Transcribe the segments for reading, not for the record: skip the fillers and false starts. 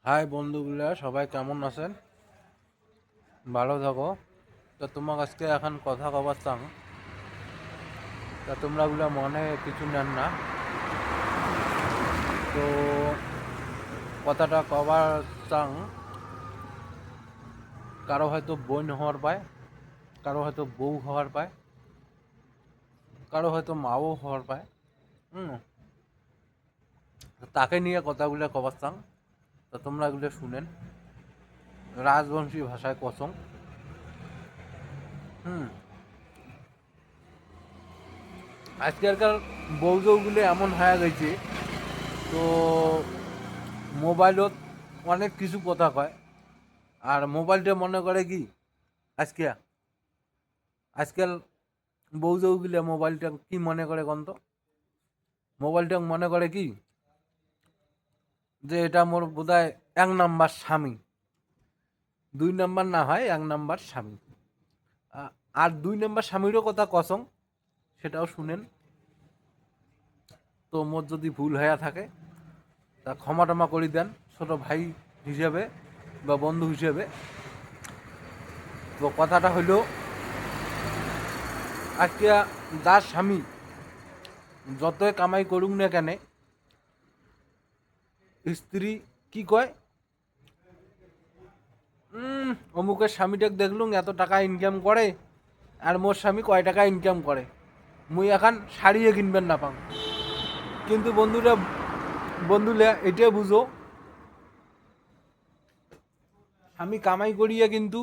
High বন্ধুগুলা, সবাই কেমন আছেন? ভালো থাকো। তো তোমাকে আজকে এখন কথা কবার চাং। তা তোমরা গুলা মনে কিছু নেন না। তো কথাটা কবার চাং, কারো হয়তো বোন হওয়ার পায়, কারো হয়তো বউ হওয়ার পায়, কারো হয়তো মাও হওয়ার পায়। হুম, তো তাকে নিয়ে কথাগুলো কবার চাং। তো তোমরা এগুলো শুনেন রাজবংশী ভাষায় কসম। হুম, আজকালকার বউগুলো এমন হয়ে গেছে, তো মোবাইলত অনেক কিছু কথা কয়। আর মোবাইলটা মনে করে কি, আজকে আজকাল বউগুলো মোবাইলটা কি মনে করে কন্ত, মোবাইলটা মনে করে কি যে এটা মোর বোধহয় 1 নাম্বার স্বামী, 2 নাম্বার না হয় 1 নাম্বার স্বামী। আর 2 নাম্বার স্বামীরও কথা কসম, সেটাও শুনেন। তো মোর যদি ভুল হয়ে থাকে তা ক্ষমা টমা করে দেন, ছোট ভাই হিসেবে বা বন্ধু হিসেবে। তো কথাটা হইল, আজকে যার স্বামী যতই কামাই করুক না কেন, স্ত্রী কি কয়, অমুকের স্বামীটাকে দেখলুম এত টাকা ইনকাম করে, আর মোর স্বামী কয় টাকা ইনকাম করে, মুই এখন শাড়িয়ে কিনবেন না পাং। কিন্তু বন্ধুরা এটা বুঝো, স্বামী কামাই করিয়ে কিন্তু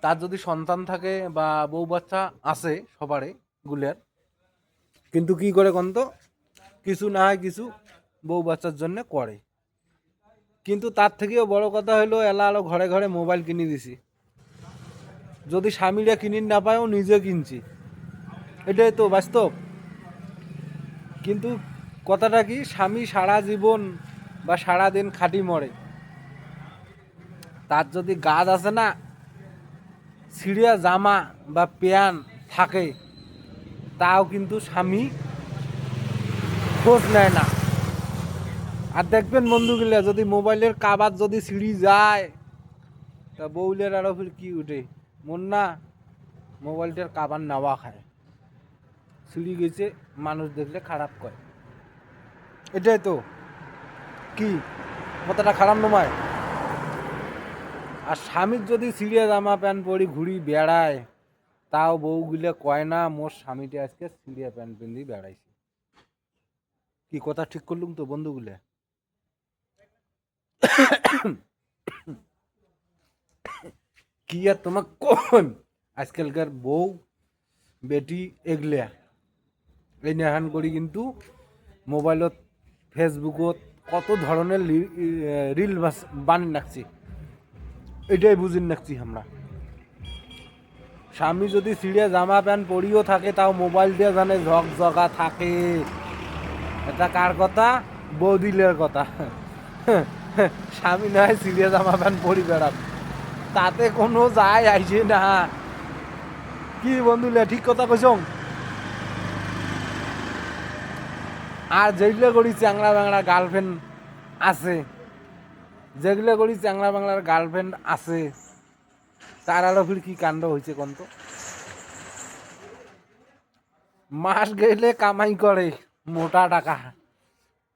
তার যদি সন্তান থাকে বা বউ বাচ্চা আছে সবারে গুলের, কিন্তু কি করে কন্ত, কিছু না হয় কিছু বউ বাচ্চার জন্য করে। কিন্তু তার থেকেও বড় কথা হলো, এলা আলো ঘরে ঘরে মোবাইল কিনে দিছি। যদি স্বামীরা কিনিন না পায়ও নিজে কিনছি, এটাই তো বাস্তব। কিন্তু কথাটা কি, স্বামী সারা জীবন বা সারা দিন খাটি মরে, তার যদি গাদ আছে না, ছিঁড়িয়া জামা বা প্যান্ট থাকে, তাও কিন্তু স্বামী খোঁজ নেয় না। আর দেখবেন বন্ধুগুলা, যদি মোবাইলের কাবার যদি ছিঁড়ি যায়, তা বউলের আরো ফির কি উঠে, মন না মোবাইলটার কাবার নেওয়া খায়, ছিঁড়ি গেছে, মানুষ দেখলে খারাপ কয়। এটাই তো, কি কথাটা খারাপ নয়? আর স্বামীর যদি ছিঁড়ে জামা প্যান্ট পরি ঘুরি বেড়ায়, তাও বউগুলো কয় না মোর স্বামীটা আজকে ছিঁড়ে প্যান্ট পিন্দি বেড়াইছে। কি কথা ঠিক করলুম তো বন্ধুগুলো? কি আর তোমাক কোন, আজকালকার বউ বেটি এগলিয়া এই নেহান করি কিন্তু মোবাইলত ফেসবুকত কত ধরনের রিল বানি রাখছি, এটাই বুঝিন রাখছি আমরা। স্বামী যদি ছিঁড়ে জামা প্যান্ট পরিও থাকে, তাও মোবাইল দিয়ে জানে ঝকঝকা থাকে। এটা কার কথা? বৌদিলের কথা। স্বামী নয় ছিঁড়ে জামা প্যান্ট পরি বেড়ান, তাতে কোনো যায় আইছে না। কি বন্ধুলে ঠিক কথা কইছ? আর যেগুলো করি চ্যাংলা বাংলা গার্লফ্রেন্ড আছে, যেগুলো করি চ্যাংলা বাংলার গার্লফ্রেন্ড আছে, তার আরো ফির কি কাণ্ড হয়েছে কন্ত। মাস গেলে কামাই করে মোটা টাকা,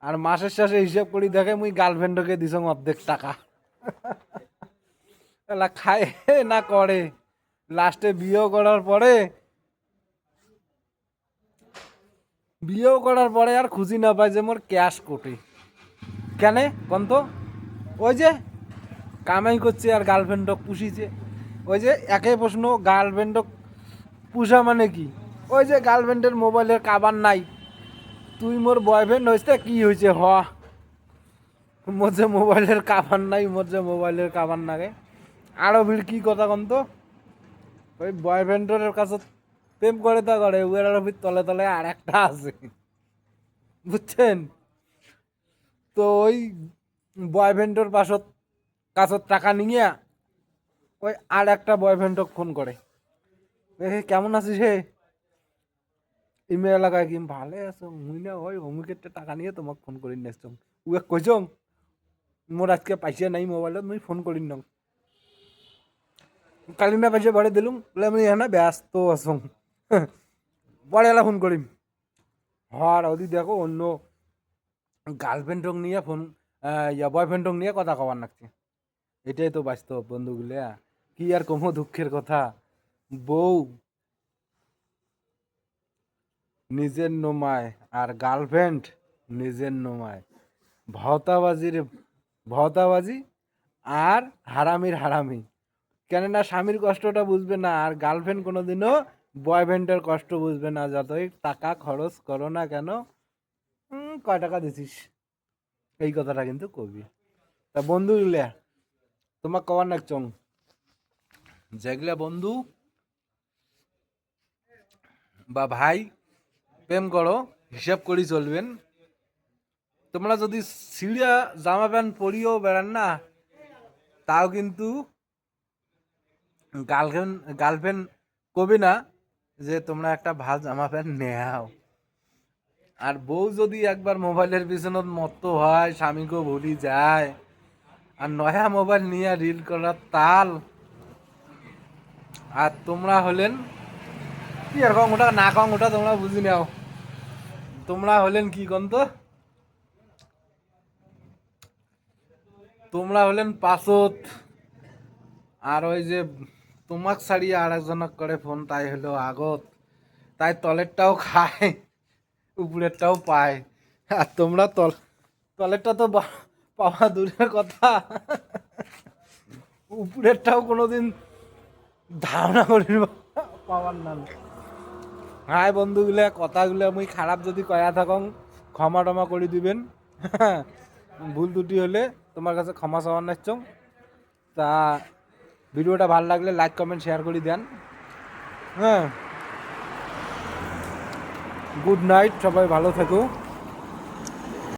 আর মাসের শেষে হিসাব করি দেখে মুই গার্লফ্রেন্ডকে দিছ অর্ধেক টাকা। এলা খায় না করে, লাস্টে বিয়েও করার পরে আর খুঁজি না পায় যে মোর ক্যাশ কোটে। কেন কন্ত? ওই যে কামাই করছে আর গার্লফ্রেন্ডক পুষিছে। ওই যে একই প্রশ্ন, গার্লফ্রেন্ডক পুষা মানে কি? ওই যে গার্লফ্রেন্ডের মোবাইলের কাবার নাই, তুই মোর বয়ফ্রেন্ড হয়েছে কি হয়েছে, মোর যে মোবাইলের কাবার নাই, মোর যে মোবাইলের কাবার নাগে। আরো ভিড় কি কথা কন তো, ওই বয়ফ্রেন্ডের কাছে প্রেম করে তা করে, উয়ের আরো ভিড় তলে তলে আর একটা আছে, বুঝছেন? তো ওই বয়ফ্রেন্ডের কাছত টাকা নিয়ে ওই আর একটা বয়ফ্রেন্ডক ফোন করে, কেমন আছিস হে, ইমেল এলাকায় কি ভালো আছো, মুই না ওই অমুকের টাকা নিয়ে তোমাকে ফোন করি নেছ, উয়ে কইছং মোর আজকে পয়সা নাই মোবাইলত মুই ফোন করি নাও কালি না পয়সা ভরে দিলুম বলে আমি এখানে ব্যস্ত আছো পরে এলা ফোন করিম হর ওদি দেখো অন্য গার্লফ্রেন্ডক নিয়ে ফোন বয়ফ্রেন্ডক নিয়ে কথা কবার নাকছে। এটাই তো বাস্তব বন্ধুগুলা, কি আর কমো দুঃখের কথা। বউ নিজের নোমায় আর গার্লফ্রেন্ড নিজের নোমায়, ভওতাবাজির ভওতাবাজি আর হারামির হারামি। কেননা স্বামীর কষ্টটা বুঝবে না আর গার্লফ্রেন্ড কোনোদিনও বয়ফ্রেন্ডের কষ্ট বুঝবে না, যতই টাকা খরচ করো না কেন। কয় টাকা দিছিস, এই কথাটা কিন্তু কবি। তা বন্ধু গুলা তোমার কবার নাকচং, যেগুলা বন্ধু বা ভাই প্রেম করো হিসাব করি চলবেন। তোমরা যদি ছিঁড়া জামা প্যান্ট পরিয়েও বেড়ান না, তাও কিন্তু গার্লফ্রেন্ড কবি না যে তোমরা একটা ভাল জামা প্যান্ট নেও। আর বউ যদি একবার মোবাইলের পিছনত মত্ত হয়, স্বামীকেও ভুলি যায়, আর নয়া মোবাইল নিয়ে রিল করার তাল, আর তোমরা হলেন কি আর কম ওটা না কম ওটা তোমরা বুঝি নাও। তোমরা হলেন কি কন তো, তোমরা হলেন পাশত, আর ওই যে তোমাক ছাড়িয়ে আর একজনক করে ফোন, তাই হলো আগত, তাই তলেরটাও খায় উপরেরটাও পায়। আর তোমরা তলেরটা তো পাওয়া দূরের কথা, উপরেরটাও কোনোদিন ধারণা করি পাওয়ার না। হাই বন্ধুগুলা, কথাগুলো মুই খারাপ যদি কয়া থাকং ক্ষমা টমা করে দিবেন। ভুল ত্রুটি হলে তোমার কাছে ক্ষমা চাওয়ার নাচছ। তা ভিডিওটা ভালো লাগলে লাইক কমেন্ট শেয়ার করে দেন। হ্যাঁ, গুড নাইট, সবাই ভালো থেকো।